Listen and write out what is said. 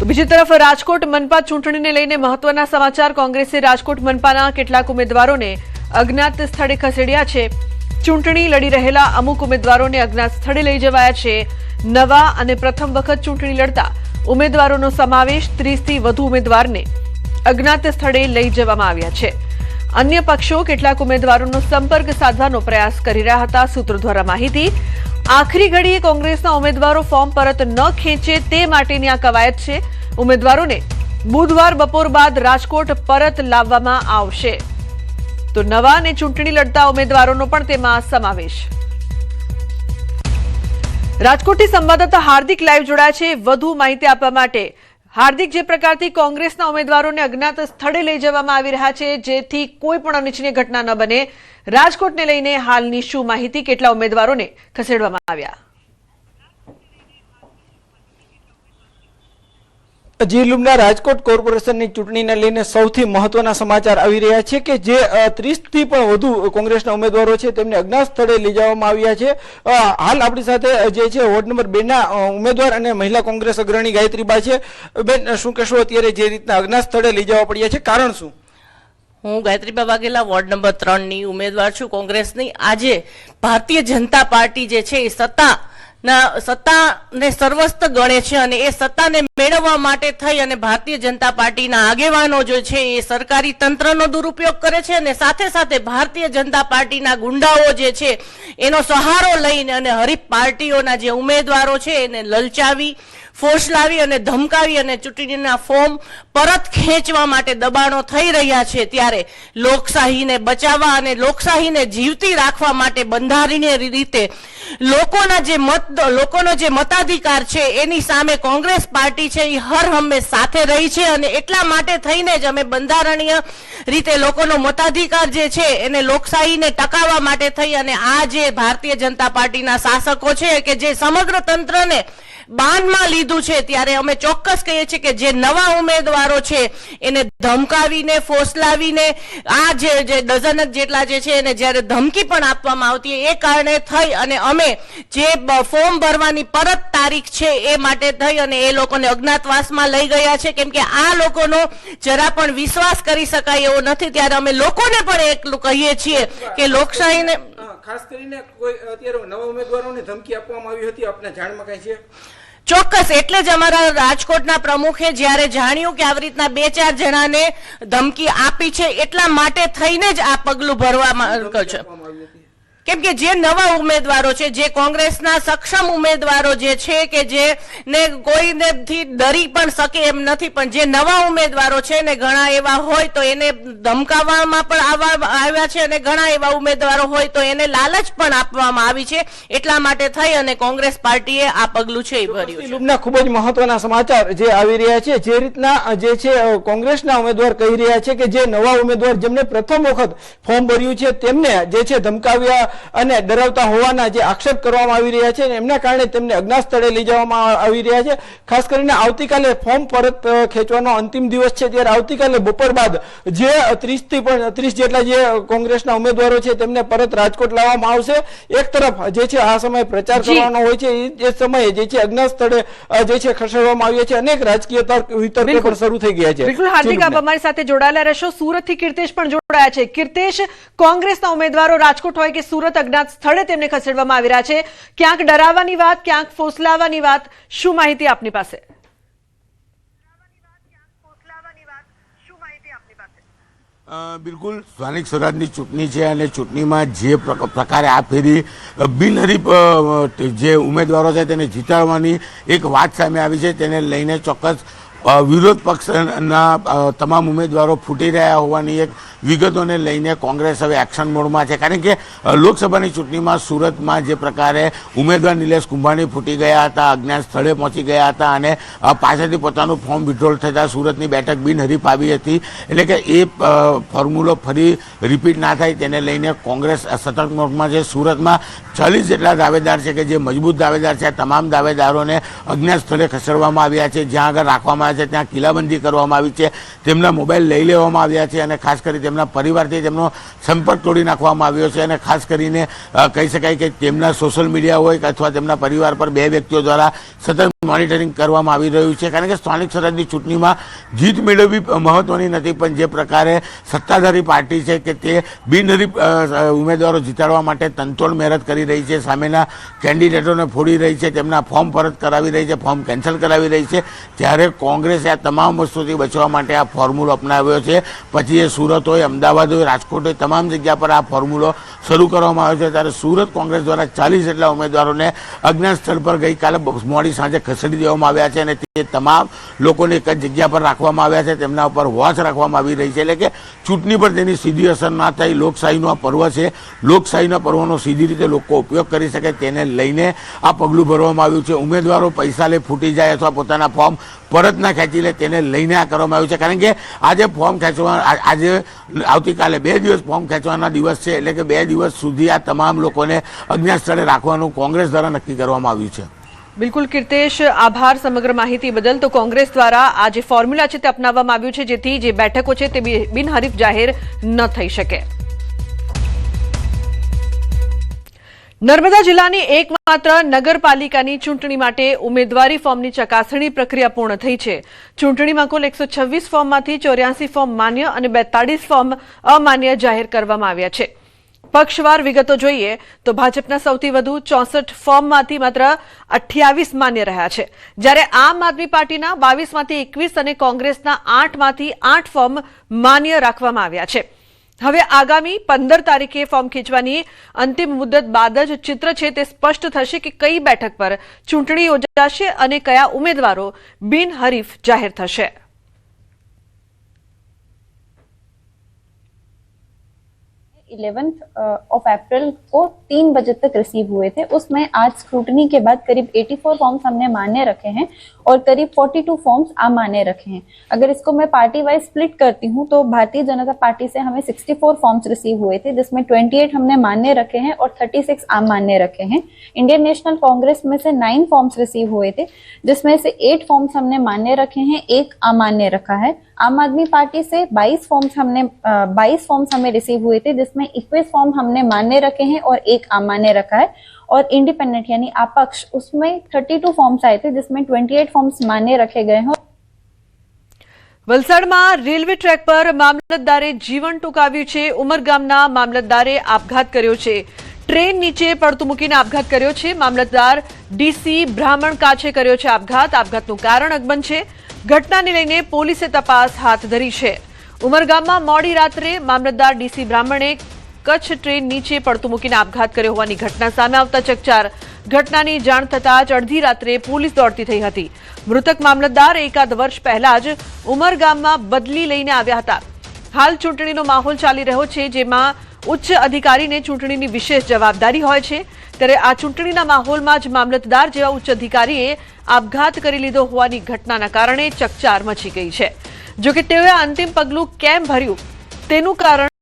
તો બીજી તરફ રાજકોટ મનપા ચૂંટણીને લઈને મહત્વના સમાચાર। કોંગ્રેસે રાજકોટ મનપાના કેટલાક ઉમેદવારોને અજ્ઞાત સ્થળે ખસેડ્યા છે। ચૂંટણી લડી રહેલા અમુક ઉમેદવારોને અજ્ઞાત સ્થળે લઈ જવાયા છે। નવા અને પ્રથમ વખત ચૂંટણી લડતા ઉમેદવારોનો સમાવેશ 30 થી વધુ ઉમેદવારને અજ્ઞાત સ્થળે લઈ જવામાં આવ્યા છે। અન્ય પક્ષો કેટલાક ઉમેદવારોનો સંપર્ક સાધવાનો પ્રયાસ કરી રહ્યા હતા। સૂત્રો દ્વારા માહિતી। આખરી ઘડીએ કોંગ્રેસના ઉમેદવારો ફોર્મ પરત ન ખેંચે તે માટેની આ કવાયત છે। ઉમેદવારોને બુધવાર બપોર બાદ રાજકોટ પરત લાવવામાં આવશે। તો નવા અને ચૂંટણી લડતા ઉમેદવારોનો પણ તેમાં સમાવેશ। રાજકોટથી સંવાદદાતા હાર્દિક લાઈવ જોડાયા છે વધુ માહિતી આપવા માટે। હાર્દિક, જે પ્રકારથી કોંગ્રેસના ઉમેદવારોને અજ્ઞાત સ્થળે લઈ જવામાં આવી રહ્યા છે જેથી કોઈ પણ અનિચ્છનીય ઘટના ન બને, રાજકોટને લઈને હાલની શું માહિતી? કેટલા ઉમેદવારોને ખસેડવામાં આવ્યા? જી લુમના, રાજકોટ કોર્પોરેશનની ચૂંટણીને લઈને સૌથી મહત્વના સમાચાર આવી રહ્યા છે કે જે 30 થી પણ વધુ કોંગ્રેસના ઉમેદવારો છે તેમને અજ્ઞાત સ્થળે લઈ જવામાં આવ્યા છે। હાલ આપણી સાથે જે છે વોર્ડ નંબર 2 ના ઉમેદવાર અને મહિલા કોંગ્રેસ અગ્રણી ગાયત્રીબા છે। બેન, શું કહેશો અત્યારે જે રીતના અજ્ઞાત સ્થળે લઈ જવા પડ્યા છે, કારણ શું? હું ગાયત્રીબા વાઘેલા વોર્ડ નંબર 3 ની ઉમેદવાર છું કોંગ્રેસની। આજે ભારતીય જનતા પાર્ટી જે છે એ સત્તાને સર્વસ્ત ગણે છે અને એ સત્તાને મેળવવા માટે થઈ અને ભારતીય જનતા પાર્ટીના આગેવાનો જે છે એ સરકારી તંત્રનો દુરુપયોગ કરે છે અને સાથે સાથે ભારતીય જનતા પાર્ટીના ગુંડાઓ જે છે એનો સહારો લઈને અને હરીફ પાર્ટીઓના જે ઉમેદવારો છે એને લલચાવી, ફોસલાવી અને ધમકાવી અને ચૂંટણીના ફોર્મ પરત ખેંચવા માટે દબાણો થઈ રહ્યા છે। ત્યારે લોકશાહીને બચાવવા અને લોકશાહીને જીવતી રાખવા માટે બંધારણીય રીતે લોકોનો જે મતાધિકાર છે એની સામે કોંગ્રેસ પાર્ટી છે એ હર હંમેશ સાથે રહી છે અને એટલા માટે થઈને જ અમે બંધારણીય રીતે લોકોનો મતાધિકાર જે છે એને લોકશાહીને ટકાવવા માટે થઈ અને આ જે ભારતીય જનતા પાર્ટીના શાસકો છે કે જે સમગ્ર તંત્રને બાનમાં લીધું છે, ત્યારે અમે ચોક્કસ કહીએ છીએ કે જે નવા ઉમેદવારો છે એને ધમકાવીને, ફોસલાવીને આ જે ડઝન જેટલા જે છે એને જ્યારે ધમકી પણ આપવામાં આવતી એ કારણે થઈ અને અમે જે ફોર્મ ભરવાની પરત તારીખ છે એ માટે થઈ અને એ લોકોને અજ્ઞાતવાસમાં લઈ ગયા છે, કેમ કે આ લોકોનો જરા પણ વિશ્વાસ કરી શકાય એવો નથી। ત્યારે અમે લોકોને પણ એટલું કહીએ છીએ કે લોકશાહીને ખાસ કરીને કોઈ અત્યારે નવા ઉમેદવારોને ધમકી આપવામાં આવી હતી, આપને જાણમાં કઈ છે? ચોક્કસ, એટલે જ અમારા રાજકોટના પ્રમુખે જ્યારે જાણ્યું કે આવી રીતના 2-4 જણાને ધમકી આપી છે એટલા માટે થઈને જ આ પગલું ભરવામાં આવ્યું છે। કેમ કે જે નવા ઉમેદવારો છે, જે કોંગ્રેસના સક્ષમ ઉમેદવારો જે છે કે જે ને કોઈનેથી ડરી પણ શકે એમ નથી, પણ જે નવા ઉમેદવારો છે ને ઘણા એવા હોય તો એને ધમકાવવામાં પણ આવ્યા છે અને ઘણા એવા ઉમેદવારો હોય તો એને લાલચ પણ આપવામાં આવી છે। એટલા માટે થઈ અને કોંગ્રેસ પાર્ટીએ આ પગલું છે એ ભર્યું છે। લુમના, ખૂબ જ મહત્વના સમાચાર જે આવી રહ્યા છે। જે રીતના જે છે કોંગ્રેસના ઉમેદવાર કહી રહ્યા છે કે જે નવા ઉમેદવાર જેમને પ્રથમ વખત ફોર્મ ભર્યું છે તેમને જે છે ધમકાવ્યા અને ડરાવતા હોવાના જે આક્ષેપ કરવામાં આવી રહ્યા છે એમના કારણે તેમને અજ્ઞાત સ્થળે લઈ જવામાં આવી રહ્યા છે। ખાસ કરીને આવતીકાલે ફોર્મ પરત ખેંચવાનો અંતિમ દિવસ છે, ત્યારે આવતીકાલે બપોર બાદ જે 30 જેટલા જે કોંગ્રેસના ઉમેદવારો છે તેમને પરત રાજકોટ લાવવામાં આવશે। એક તરફ જે છે આ સમયે પ્રચાર કરવાનો હોય છે એ સમયે જે છે અજ્ઞાત સ્થળે જે છે ખસેડવામાં આવ્યા છે। અનેક રાજકીય વિતર્કો પણ શરૂ થઈ ગયા છે। બિલકુલ હાર્દિક, આપ અમારી સાથે જોડાયેલા રહેશો। સુરતથી કીર્તેશ પણ જોડાયા છે। કીર્તેશ, કોંગ્રેસના ઉમેદવારો રાજકોટ હોય કે સુરત અજ્ઞાત સ્થળે તેમને ખસેડવામાં આવી રહ્યા છે, ક્યાંક ડરાવવાની વાત, ક્યાંક ફોસલાવવાની વાત, શું માહિતી આપની પાસે? બિલકુલ, સ્થાનિક સ્વરાજની ચૂંટણી છે અને ચૂંટણીમાં જે પ્રકારે આ ફેરી બિનહરીફ જે ઉમેદવારો છે તેને જીતાડવાની એક વાત સામે આવી છે, તેને લઈને ચોક્કસ વિરોધ પક્ષના તમામ ઉમેદવારો ફૂટી રહ્યા હોવાની એક વિગતોને લઈને કોંગ્રેસ હવે એક્શન મોડમાં છે। કારણ કે લોકસભાની ચૂંટણીમાં સુરતમાં જે પ્રકારે ઉમેદવાર નિલેશ કુંભાણી ફૂટી ગયા હતા, અજ્ઞાત સ્થળે પહોંચી ગયા હતા અને પાછળથી પોતાનું ફોર્મ વિડ્રોલ થતાં સુરતની બેઠક બિનહરીફ આવી હતી, એટલે કે એ ફોર્મ્યુલો ફરી રિપીટ ના થાય તેને લઈને કોંગ્રેસ સતર્ક મોડમાં છે। સુરતમાં 40 જેટલા દાવેદાર છે કે જે મજબૂત દાવેદાર છે, તમામ દાવેદારોને અજ્ઞાત સ્થળે ખસેડવામાં આવ્યા છે। જ્યાં આગળ રાખવામાં આવ્યા છે ત્યાં કિલ્લાબંધી કરવામાં આવી છે, તેમના મોબાઈલ લઈ લેવામાં આવ્યા છે અને ખાસ કરી તેમના પરિવારથી તેમનો સંપર્ક તોડી નાખવામાં આવ્યો છે અને ખાસ કરીને કહી શકાય કે તેમના સોશિયલ મીડિયા હોય કે અથવા તેમના પરિવાર પર બે વ્યક્તિઓ દ્વારા સતત મોનિટરિંગ કરવામાં આવી રહ્યું છે, કારણ કે સ્થાનિક સ્વરાજની ચૂંટણીમાં જીત મેળવવી મહત્વની નથી, પણ જે પ્રકારે સત્તાધારી પાર્ટી છે કે તે બિનહરીફ ઉમેદવારો જીતાડવા માટે તનતોડ મહેનત કરી રહી છે, સામેના કેન્ડિડેટોને ફોડી રહી છે, તેમના ફોર્મ પરત કરાવી રહી છે, ફોર્મ કેન્સલ કરાવી રહી છે, ત્યારે કોંગ્રેસે આ તમામ વસ્તુથી બચવા માટે આ ફોર્મ્યુલો અપનાવ્યો છે. પછી એ સુરત હોય, અમદાવાદ હોય, રાજકોટ હોય, તમામ જગ્યા પર આ ફોર્મ્યુલો શરૂ કરવામાં આવ્યો છે. ત્યારે સુરત કોંગ્રેસ દ્વારા 40 જેટલા ઉમેદવારોને અજ્ઞાત સ્થળ પર ગઈકાલે મોડી સાંજે ખસેડી દેવામાં આવ્યા છે અને તે તમામ લોકોને એક જ જગ્યા પર રાખવામાં આવ્યા છે, તેમના ઉપર વોચ રાખવામાં આવી રહી છે, એટલે કે ચૂંટણી પર તેની સીધી અસર ના થાય. લોકશાહીનો આ પર્વ છે, લોકશાહીના પર્વનો સીધી રીતે લોકો ઉપયોગ કરી શકે તેને લઈને આ પગલું ભરવામાં આવ્યું છે. ઉમેદવારો પૈસા લે ફૂટી જાય અથવા પોતાના ફોર્મ પરત ના ખેંચી લે તેને લઈને આ કરવામાં આવ્યું છે, કારણ કે આજે ફોર્મ ખેંચવા આજે આવતીકાલે 2 દિવસ ફોર્મ ખેંચવાના દિવસ છે, એટલે કે 2 દિવસ સુધી આ તમામ લોકોને અજ્ઞાત સ્થળે રાખવાનું કોંગ્રેસ દ્વારા નક્કી કરવામાં આવ્યું છે. બિલકુલ કીર્તેશ, આભાર સમગ્ર માહિતી બદલ. તો કોંગ્રેસ દ્વારા આ જે ફોર્મ્યુલા છે તે અપનાવવામાં આવ્યું છે, જેથી જે બેઠકો છે તે બિનહરીફ જાહેર ન થઈ શકે. નર્મદા જિલ્લાની એકમાત્ર નગરપાલિકાની ચૂંટણી માટે ઉમેદવારી ફોર્મની ચકાસણી પ્રક્રિયા પૂર્ણ થઈ છે. ચૂંટણીમાં કુલ 126 ફોર્મમાંથી 84 ફોર્મ માન્ય અને 42 ફોર્મ અમાન્ય જાહેર કરવામાં આવ્યા છે. પક્ષવાર વિગતો જોઈએ તો ભાજપના સૌથી વધુ 64 ફોર્મમાંથી માત્ર 28 માન્ય રહ્યા છે, જ્યારે આમ આદમી પાર્ટીના 22માંથી 21 અને કોંગ્રેસના 8માંથી 8 ફોર્મ માન્ય રાખવામાં આવ્યા છે. હવે આગામી 15 તારીખે ફોર્મ ખેંચવાની અંતિમ મુદત બાદ જ ચિત્ર છે તે સ્પષ્ટ થશે કે કઈ બેઠક પર ચૂંટણી યોજાશે અને કયા ઉમેદવારો બિનહરીફ જાહેર થશે. 11 ऑफ अप्रैल को 3 बजे तक रिसीव हुए थे. उसमें आज स्क्रूटनी के बाद करीब 84 फॉर्म्स हमने मान्य रखे हैं और करीब 42 फॉर्म्स अमान्य रखे हैं. अगर इसको मैं पार्टी वाइज स्प्लिट करती हूं तो भारतीय जनता पार्टी से हमें 64 फॉर्म्स रिसीव हुए थे, जिसमें 28 हमने मान्य रखे हैं और 36 अमान्य रखे हैं. इंडियन नेशनल कांग्रेस में से 9 फॉर्म्स रिसीव हुए थे, जिसमें से 8 फॉर्म्स हमने मान्य रखे हैं, 1 अमान्य रखा है. आम आदमी पार्टी से 22 फॉर्म्स हमें रिसीव हुए थे, जिसमें 21 फॉर्म हमने मान्य रखे हैं और 1 अमान्य रखा है. और इंडिपेंडेंट यानी अपक्ष उसमें 32 फॉर्म्स आए थे, जिसमें 28 फॉर्म्स मान्य रखे गए हैं. વલસાડમાં રેલવે ટ્રેક પર મામલતદારે જીવન ટૂંકાવ્યું છે. ઉમરગામના મામલતદારે આપઘાત કર્યો છે. ટ્રેન નીચે પડતું મૂકીને આપઘાત કર્યો છે. મામલતદાર ડીસી બ્રાહ્મણ કાછે કર્યો છે આપઘાત. આપઘાતનું કારણ અકબંધ છે. ઘટનાને લઈને પોલીસે તપાસ હાથ ધરી છે. ઉમરગામમાં મોડી રાત્રે મામલતદાર ડીસી બ્રાહ્મણે કચ્છ ટ્રેન નીચે પડતું મૂકીને આપઘાત કર્યો હોવાની ઘટના સામે આવતા ચકચાર. ઘટનાની જાણ થતાં જ અડધી રાત્રે પોલીસ દોડતી થઈ હતી. મૃતક મામલતદાર એકાદ વર્ષ પહેલા જ ઉમરગામમાં બદલી લઈને આવ્યા હતા. હાલ ચૂંટણીનો માહોલ ચાલી રહ્યો છે, જેમાં ઉચ્ચ અધિકારીને ચૂંટણીની વિશેષ જવાબદારી હોય છે. ત્યારે આ ચૂંટણીના માહોલમાં જ મામલતદાર જેવા ઉચ્ચ અધિકારીએ આપઘાત કરી લીધો હોવાની ઘટનાના કારણે ચકચાર મચી ગઈ છે. જોકે તેઓએ અંતિમ પગલું કેમ ભર્યું તેનું કારણ